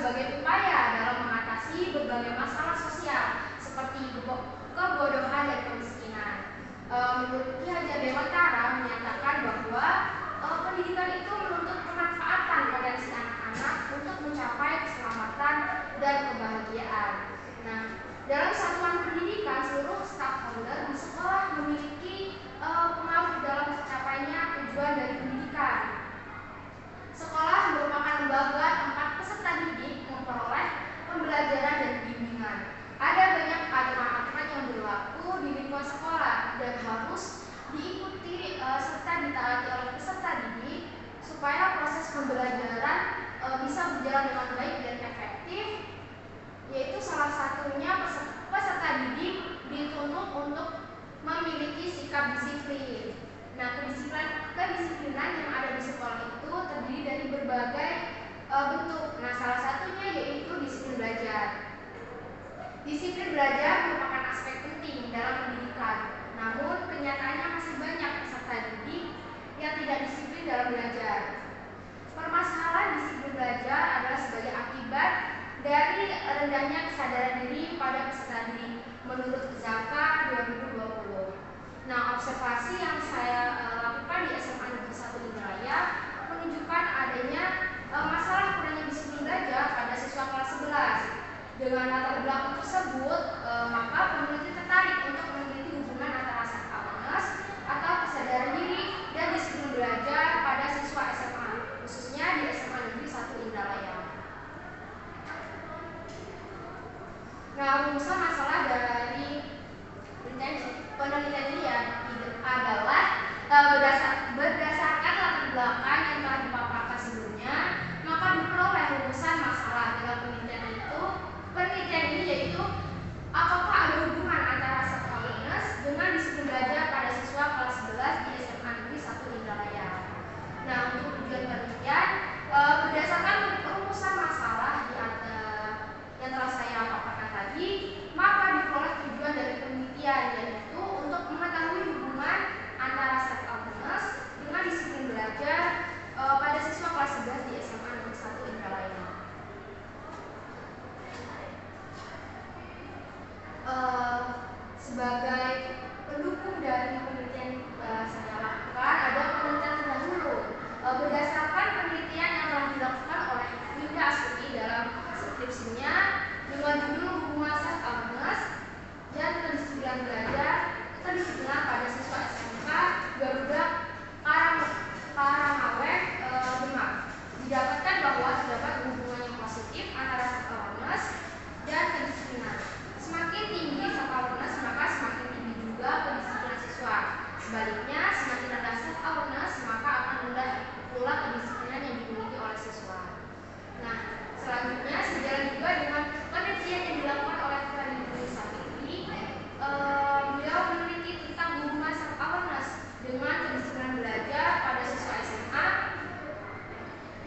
sebagai upaya dalam mengatasi berbagai masalah sosial seperti kebodohan dan kemiskinan. Menurut Ki Hajar Dewantara menyatakan bahwa pendidikan itu menuntut pemanfaatan potensi anak-anak untuk mencapai keselamatan dan kebahagiaan. Nah, dalam satuan pendidikan, seluruh stakeholder di sekolah memiliki pengaruh dalam tercapainya tujuan dari pendidikan. Sekolah merupakan lembaga tempat peserta didik memperoleh pembelajaran dan bimbingan. Ada banyak aturan-aturan yang berlaku di lingkungan sekolah dan harus diikuti serta ditaati oleh peserta didik supaya proses pembelajaran bisa berjalan dengan baik dan efektif, yaitu salah satunya peserta didik dituntut untuk memiliki sikap disiplin. Nah, kedisiplinan yang ada di sekolah itu terdiri dari berbagai bentuk. Nah, salah satunya yaitu disiplin belajar. Disiplin belajar merupakan aspek penting dalam pendidikan. Namun, kenyataannya masih banyak peserta didik yang tidak disiplin dalam belajar. Permasalahan disiplin belajar adalah sebagai akibat dari rendahnya kesadaran diri pada peserta didik menurut Zaka 2020. Nah, observasi yang saya lakukan di SMA Negeri 1 Indralaya menunjukkan adanya masalah kurangnya disiplin belajar pada siswa kelas 11. Dengan latar belakang tersebut, maka peneliti tertarik untuk meneliti hubungan antara self awareness atau kesadaran diri dan disiplin belajar pada siswa SMA, khususnya di SMA Negeri 1 Indralaya. Nah, rumusan masalah dari penelitian ini adalah berdasarkan latar belakang yang telah dipaparkan sebelumnya, maka diperoleh rumusan masalah dalam penelitian itu. Penelitian ini yaitu apakah ada hubungan antara self awareness dengan disiplin belajar pada siswa kelas 11 di SMA Negeri 1 Indralaya. Nah, untuk tujuan penelitian berdasarkan rumusan masalah yang telah saya paparkan tadi, maka diperoleh tujuan dari penelitian, yaitu untuk mengetahui hubungan antara self awareness dengan disiplin belajar pada siswa kelas 11 di SMA Negeri 1 Indralaya. Sebagai pendukung dari penelitian saya lakukan, ada penelitian terdahulu berdasarkan penelitian yang telah dilakukan oleh Winda Astuti dalam skripsinya dengan judul hubungan self awareness dan kedisiplinan belajar pada siswa SMK Garuda Karangawek Demak. Didapatkan bahwa terdapat hubungan yang positif antara self awareness dan kedisiplinan. Semakin tinggi self awareness, maka semakin tinggi juga kedisiplinan siswa. Sebaliknya, semakin rendah self awareness, maka akan rendah pula kedisiplinan yang dimiliki oleh siswa. Nah, selanjutnya sejalan juga dengan penelitian yang dilakukan oleh Freddy Sapitri, beliau meneliti tentang hubungan self awareness dengan kedisiplinan belajar pada siswa SMA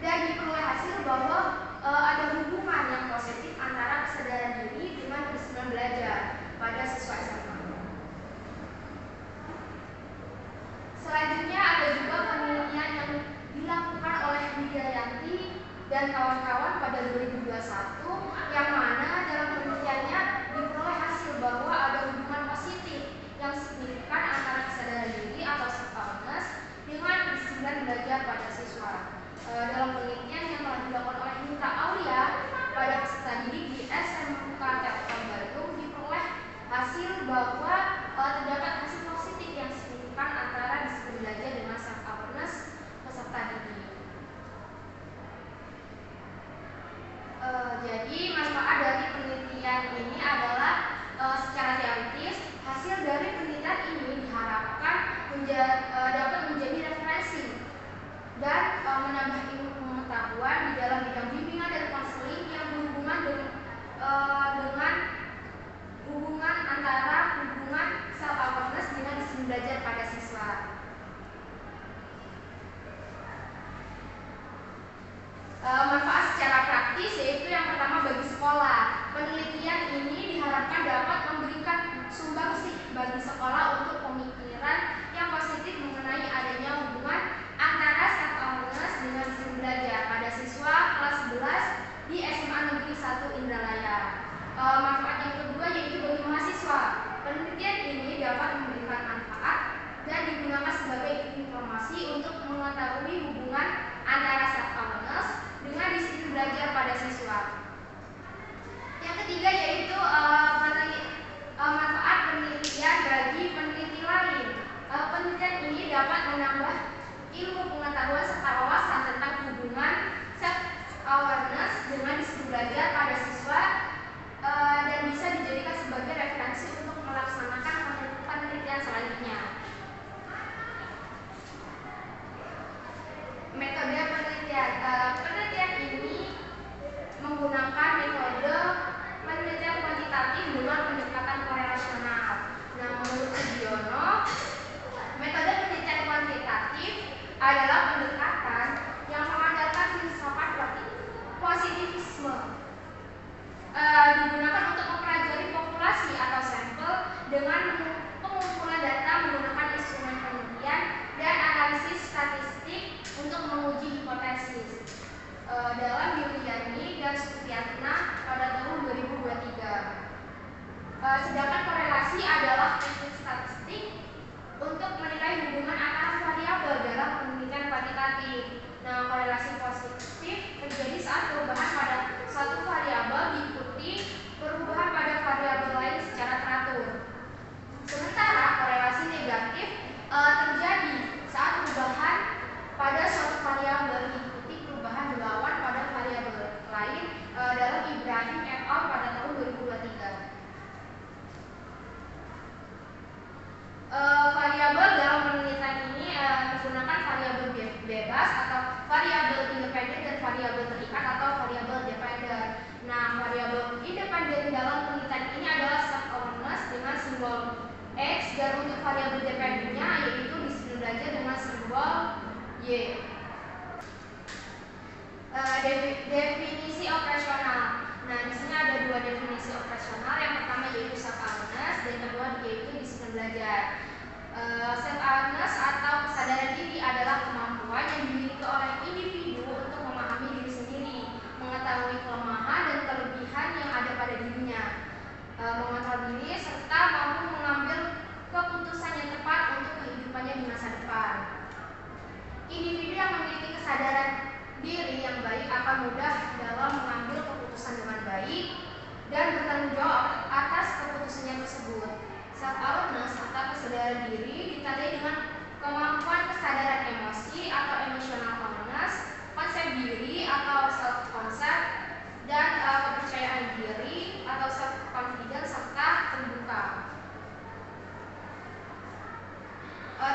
dan diperoleh hasil bahwa ada hubungan yang positif antara kesadaran diri dengan kedisiplinan belajar pada siswa SMA. Selanjutnya ada juga penelitian yang dilakukan oleh Wijayanti dan kawan-kawan pada 2021, yang mana dalam penelitiannya diperoleh hasil bahwa ada hubungan positif yang signifikan antara kesadaran diri atau self awareness dengan kedisiplinan belajar pada siswa. Dalam penelitian yang telah dilakukan oleh Nita Aulia pada peserta didik di SMK Telkom Bandung, diperoleh hasil bahwa terdapat hasil positif yang signifikan antara disiplin belajar dengan self awareness peserta didik. Jadi manfaat dari penelitian ini adalah secara teoritis, hasil dari penelitian ini diharapkan dapat menjadi referensi dan menambah ilmu pengetahuan di dalam bidang bimbingan dan konseling yang berhubungan dengan hubungan antara hubungan self awareness dengan disiplin belajar pada siswa. Manfaat secara praktis yaitu yang pertama bagi sekolah. Penelitian ini diharapkan dapat memberikan sumbangsih bagi sekolah untuk pemikiran yang positif mengenai adanya hubungan antara self awareness dengan disiplin belajar pada siswa kelas 11 di SMA Sedangkan korelasi adalah teknik statistik untuk menilai hubungan antara variabel dalam penelitian kuantitatif. Nah, korelasi positif terjadi saat perubahan pada suatu variabel diikuti perubahan pada variabel lain secara teratur. Sementara korelasi negatif terjadi saat perubahan pada suatu variabel diikuti perubahan lawan pada variabel lain dalam Ibrahim et al. Pada tahun 2023. Variabel dalam penelitian ini menggunakan variabel bebas atau variabel independen dan variabel terikat atau variabel dependen. Nah, variabel independen dalam penelitian ini adalah self-awareness dengan simbol X, dan untuk variabel dependennya yaitu disiplin belajar dengan simbol Y. Definisi operasional. Nah, di sini ada dua definisi operasional. Yang pertama yaitu self-awareness dan yang kedua yaitu disiplin belajar. Self-awareness atau kesadaran diri adalah kemampuan yang dimiliki oleh individu untuk memahami diri sendiri, mengetahui kelemahan dan kelebihan yang ada pada dirinya, mengontrol diri serta mampu mengambil keputusan yang tepat untuk kehidupannya di masa depan. Individu yang memiliki kesadaran diri yang baik akan mudah dalam mengambil keputusan dengan baik dan bertanggung jawab atas keputusannya tersebut. Self-awareness atau kesadaran diri ditandai dengan kemampuan kesadaran emosi atau emotional awareness, konsep diri atau self-concept, dan kepercayaan diri atau self-confidence serta terbuka.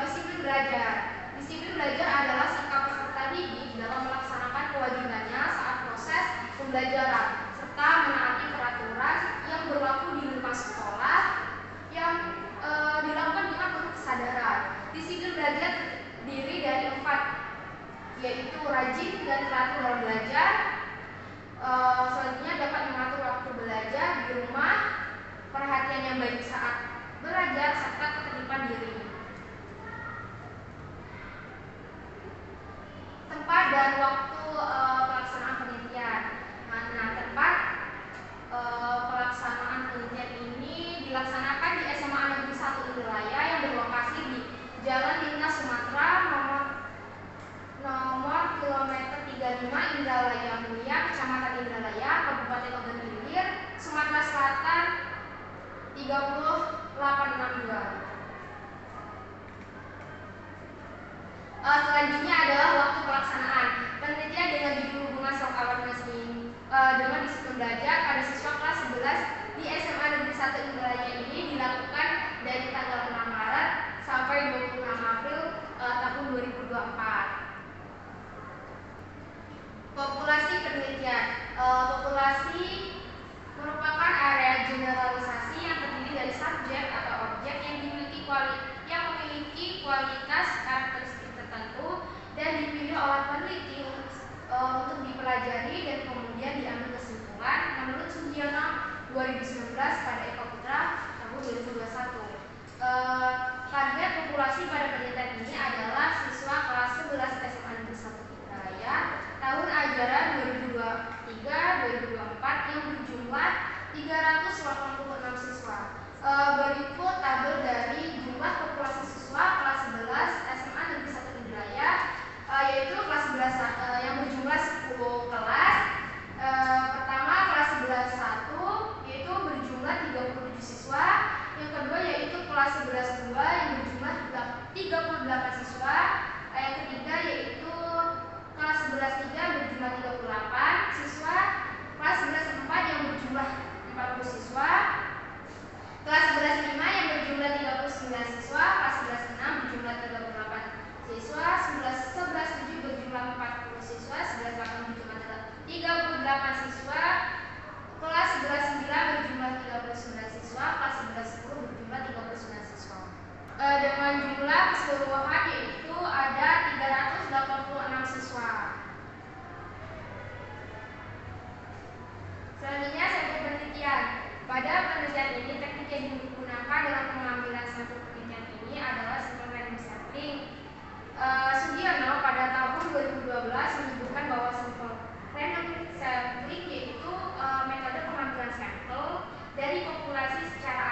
Disiplin belajar. Disiplin belajar adalah sikap peserta didik dalam melaksanakan kewajibannya saat proses pembelajaran serta menaati peraturan yang berlaku di lingkungan sekolah yang dilakukan dengan penuh kesadaran. Disiplin belajar terdiri dari 4, yaitu rajin dan teratur dalam belajar. Selanjutnya dapat mengatur waktu belajar di rumah, perhatian yang baik saat belajar serta ketertiban diri. Tempat dan waktu pelaksanaan penelitian. Nah, tempat pelaksanaan penelitian ini dilaksanakan di SMA Negeri 1 Indralaya yang berlokasi di Jalan Lintas Sumatera nomor kilometer 35 Indralaya Mulia, Kecamatan Indralaya, Kabupaten Ogan Ilir, Sumatera Selatan 30862. Selanjutnya adalah waktu pelaksanaan penelitian dengan judul hubungan self-awareness ini dengan disiplin belajar pada siswa kelas 11 di SMA Negeri 1 Indralaya ini dilakukan dari tanggal 6 Maret sampai 26 April tahun 2024. Populasi penelitian. Populasi merupakan area generalisasi yang terdiri dari subjek atau objek yang memiliki kualitas karakteristik tertentu dan dipilih oleh peneliti untuk dipelajari dan kemudian diambil kesimpulan menurut Sugiono 2019 pada Eko Putra tahun 2021. Target populasi pada penelitian ini adalah siswa kelas 11 SMA Negeri 1 Indralaya tahun ajaran 2023-2024 yang berjumlah 386 siswa. Berikut tabel dari jumlah populasi siswa kelas 11 SMA Negeri 1 Indralaya, yaitu kelas 11 yang berjumlah 10 kelas. Pertama kelas 11 1 yaitu berjumlah 37 siswa. Yang kedua yaitu kelas 11 2 yang berjumlah 38 siswa. Yang ketiga yaitu kelas 11 3 berjumlah 38 siswa. Kelas 11 4 yang berjumlah 40 siswa. Kelas 11 5 yang berjumlah 39 siswa. Kelas 11 6 berjumlah 38 siswa. 11 7 berjumlah 40 siswa. 11 8 berjumlah 38 siswa. Kelas 11 9 berjumlah 39 siswa. Kelas 11 10 berjumlah 39 siswa. Dengan jumlah keseluruhan yaitu ada 386 siswa. Selanjutnya sampel penelitian. Pada penelitian ini teknik yang digunakan dalam pengambilan sampel penelitian ini adalah sampel random sampling. Sugiono pada tahun 2012 menyebutkan bahwa sampel random sampling yaitu metode pengambilan sampel dari populasi secara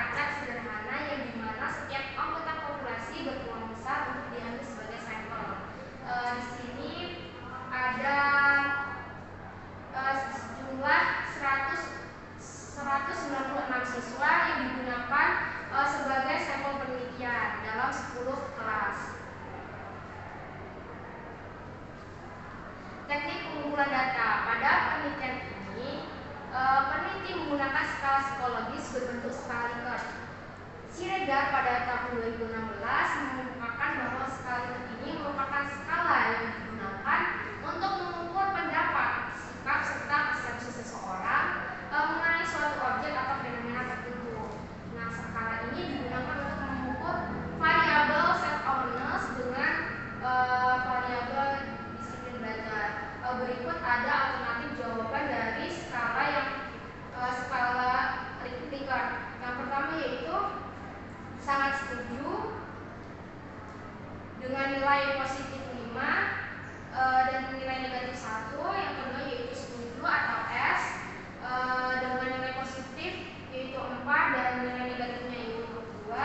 skala psikologis berbentuk skala Likert. Siregar pada tahun 2016 mengungkapkan bahwa skala Likert ini merupakan skala yang digunakan untuk mengukur pendapat, sikap, serta persepsi seseorang mengenai suatu objek atau fenomena tertentu. Nah, skala ini digunakan untuk mengukur variabel self-awareness dengan variabel disiplin belajar. Berikut ada alternatif jawaban dari skala Likert. Yang pertama yaitu sangat setuju dengan nilai positif 5 dan nilai negatif 1. Yang kedua yaitu setuju atau S dengan nilai positif yaitu 4 dan nilai negatifnya yaitu 2.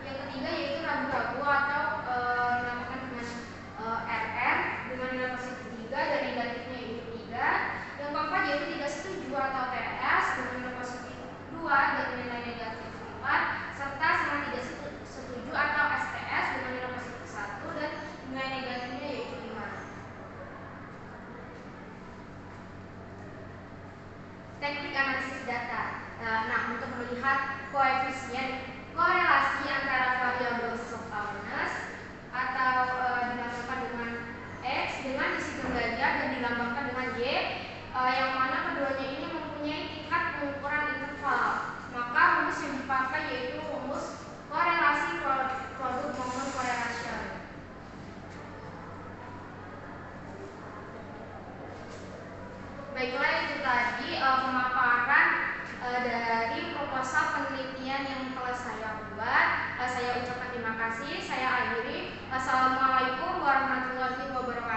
Yang ketiga yaitu ragu-ragu atau dinamakan dengan RR dengan nilai positif 3 dan negatifnya yaitu 3. Yang keempat yaitu tidak setuju atau TS dengan nilai positif 2 dan nilai negatif 4, serta sangat tidak setuju atau STS dengan nilai positif 1 dan nilai negatifnya yaitu 5. Teknik analisis data. Nah, untuk melihat koefisien korelasi antara variabel self-awareness atau dilambangkan dengan X dengan disiplin belajar dan dilambangkan dengan Y, yang mana keduanya ini mempunyai tingkat pengukuran interval. Maka rumus yang dipakai yaitu rumus korelasi produk moment correlation. Baiklah, itu tadi pemaparan dari proposal penelitian yang telah saya buat. Saya ucapkan terima kasih. Saya akhiri. Assalamualaikum warahmatullahi wabarakatuh.